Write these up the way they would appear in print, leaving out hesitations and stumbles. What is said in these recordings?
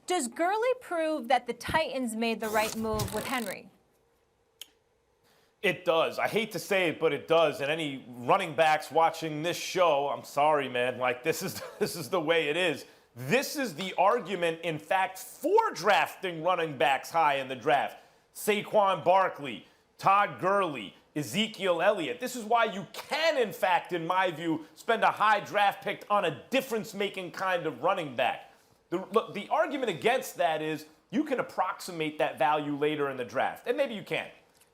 Does Gurley prove that the Titans made the right move with Henry? It does. I hate to say it, but it does. And any running backs watching this show, I'm sorry, man. Like, this is the way it is. This is the argument, in fact, for drafting running backs high in the draft. Saquon Barkley, Todd Gurley, Ezekiel Elliott. This is why you can, in fact, in my view, spend a high draft pick on a difference-making kind of running back. The argument against that is you can approximate that value later in the draft. And maybe you can.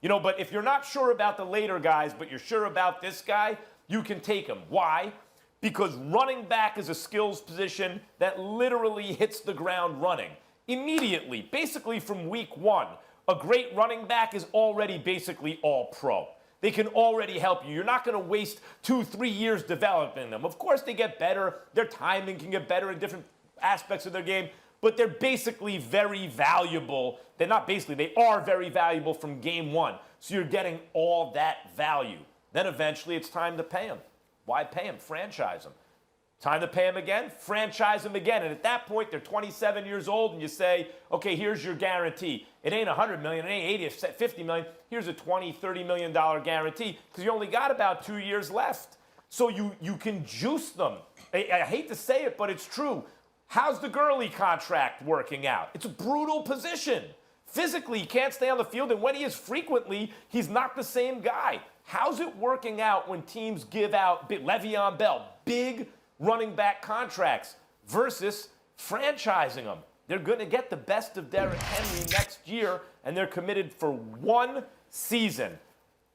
But if you're not sure about the later guys, but you're sure about this guy, you can take him. Why? Because running back is a skills position that literally hits the ground running. Immediately, basically from week one, a great running back is already basically all pro. They can already help you. You're not going to waste 2-3 years developing them. Of course, they get better. Their timing can get better in different aspects of their game. But they're basically very valuable. They are very valuable from game one. So you're getting all that value. Then eventually it's time to pay them. Why pay them? Franchise them. Time to pay them again? Franchise them again. And at that point, they're 27 years old, and you say, okay, here's your guarantee. It ain't $100 million, it ain't 80 or 50 million. Here's a $20, $30 million guarantee because you only got about 2 years left. So you can juice them. I hate to say it, but it's true. How's the Gurley contract working out? It's a brutal position. Physically, he can't stay on the field, and when he is frequently, he's not the same guy. How's it working out when teams give out Le'Veon Bell, big running back contracts versus franchising them? They're going to get the best of Derrick Henry next year, and they're committed for one season.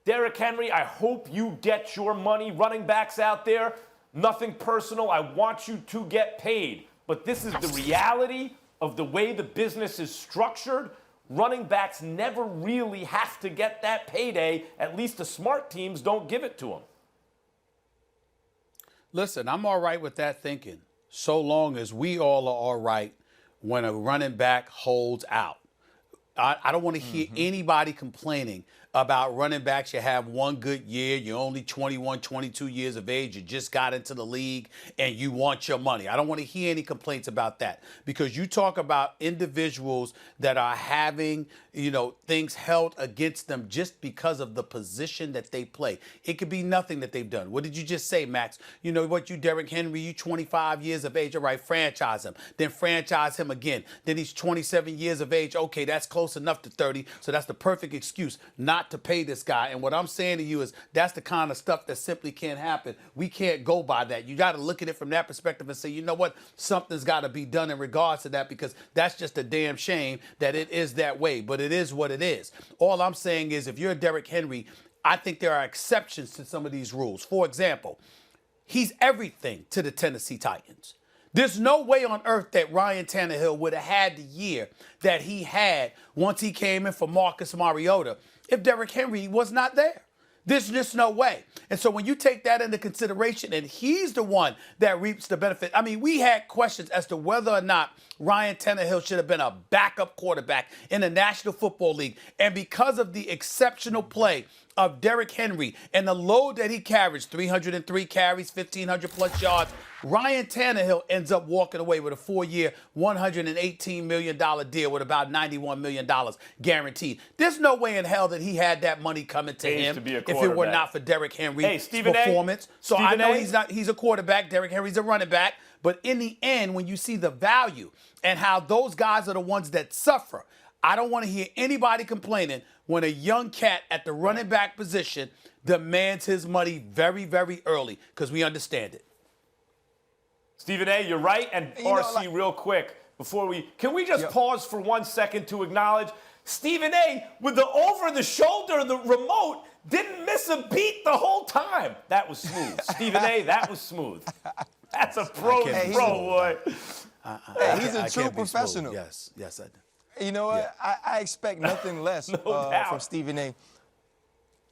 Derrick Henry, I hope you get your money. Running backs out there, nothing personal. I want you to get paid. But this is the reality of the way the business is structured. Running backs never really have to get that payday. At least the smart teams don't give it to them. Listen, I'm all right with that thinking, so long as we all are all right when a running back holds out. I don't want to hear anybody complaining about running backs. You have one good year, you're only 21, 22 years of age, you just got into the league, and you want your money. I don't want to hear any complaints about that, because you talk about individuals that are having, things held against them just because of the position that they play. It could be nothing that they've done. What did you just say, Max? You Derrick Henry, you 25 years of age, all right, franchise him. Then franchise him again. Then he's 27 years of age. Okay, that's close enough to 30, so that's the perfect excuse not to pay this guy. And what I'm saying to you is that's the kind of stuff that simply can't happen. We can't go by that. You got to look at it from that perspective and say, you know what, something's got to be done in regards to that, because that's just a damn shame that it is that way. But it is what it is. All I'm saying is, if you're Derrick Henry, I think there are exceptions to some of these rules. For example, he's everything to the Tennessee Titans. There's no way on earth that Ryan Tannehill would have had the year that he had once he came in for Marcus Mariota if Derrick Henry was not there. There's just no way. And so when you take that into consideration, and he's the one that reaps the benefit. I mean, we had questions as to whether or not Ryan Tannehill should have been a backup quarterback in the National Football League. And because of the exceptional play of Derrick Henry and the load that he carries, 303 carries, 1,500 plus yards, Ryan Tannehill ends up walking away with a 4-year, $118 million deal with about $91 million guaranteed. There's no way in hell that he had that money coming to him if it were not for Derrick Henry's performance. So I know he's a quarterback. Derrick Henry's a running back. But in the end, when you see the value and how those guys are the ones that suffer, I don't want to hear anybody complaining when a young cat at the running back position demands his money very, very early, because we understand it. Stephen A., you're right. And RC, real quick, can we just pause for 1 second to acknowledge Stephen A., with the over-the-shoulder, the remote, didn't miss a beat the whole time. That was smooth. Stephen A., that was smooth. That's a pro, boy. He's a true professional. Yes, I do. You know what? Yeah. I expect nothing less from Stephen A.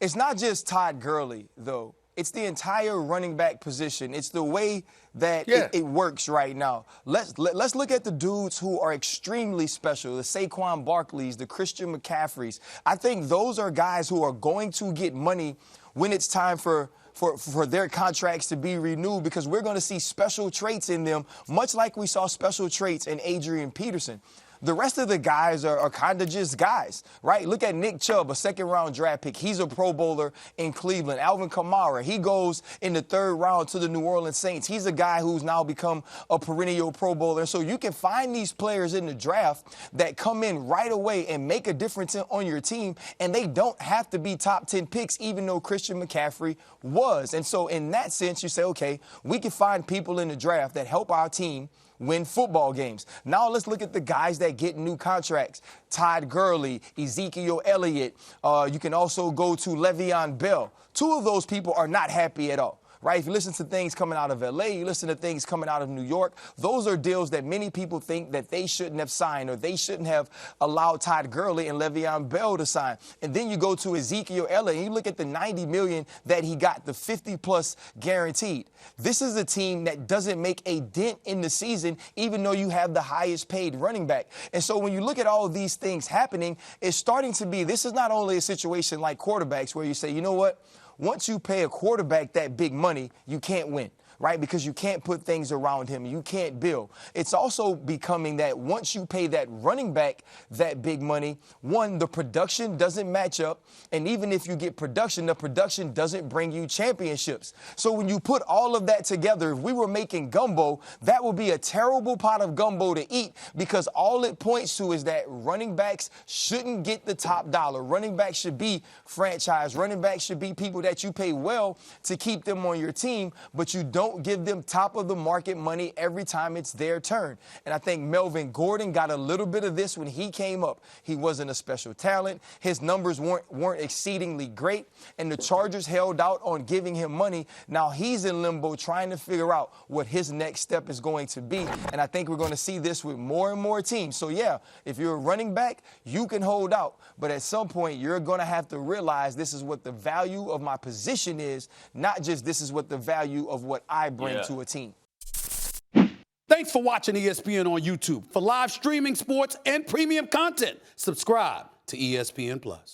It's not just Todd Gurley, though. It's the entire running back position. It's the way that it works right now. Let's look at the dudes who are extremely special, the Saquon Barkleys, the Christian McCaffreys. I think those are guys who are going to get money when it's time for for their contracts to be renewed, because we're going to see special traits in them, much like we saw special traits in Adrian Peterson. The rest of the guys are kind of just guys, right? Look at Nick Chubb, a second-round draft pick. He's a Pro Bowler in Cleveland. Alvin Kamara, he goes in the 3rd round to the New Orleans Saints. He's a guy who's now become a perennial Pro Bowler. And so you can find these players in the draft that come in right away and make a difference on your team, and they don't have to be top 10 picks, even though Christian McCaffrey was. And so in that sense, you say, okay, we can find people in the draft that help our team win football games. Now let's look at the guys that get new contracts. Todd Gurley, Ezekiel Elliott. You can also go to Le'Veon Bell. 2 of those people are not happy at all. Right? If you listen to things coming out of L.A., you listen to things coming out of New York, those are deals that many people think that they shouldn't have signed, or they shouldn't have allowed Todd Gurley and Le'Veon Bell to sign. And then you go to Ezekiel Elliott, and you look at the $90 million that he got, the 50-plus guaranteed. This is a team that doesn't make a dent in the season, even though you have the highest paid running back. And so when you look at all of these things happening, it's starting to be, this is not only a situation like quarterbacks where you say, you know what? Once you pay a quarterback that big money, you can't win, right? Because you can't put things around him. You can't build. It's also becoming that once you pay that running back that big money, one, the production doesn't match up. And even if you get production, the production doesn't bring you championships. So when you put all of that together, if we were making gumbo, that would be a terrible pot of gumbo to eat, because all it points to is that running backs shouldn't get the top dollar. Running backs should be franchise. Running backs should be people that you pay well to keep them on your team, but you don't give them top of the market money every time it's their turn. And I think Melvin Gordon got a little bit of this when he came up. He wasn't a special talent. His numbers weren't exceedingly great, and the Chargers held out on giving him money. Now he's in limbo trying to figure out what his next step is going to be. And I think we're going to see this with more and more teams. So yeah, if you're a running back, you can hold out, but at some point you're going to have to realize this is what the value of my position is, not just this is what the value of what I bring to a team. Thanks for watching ESPN on YouTube. For live streaming, sports, and premium content, subscribe to ESPN+.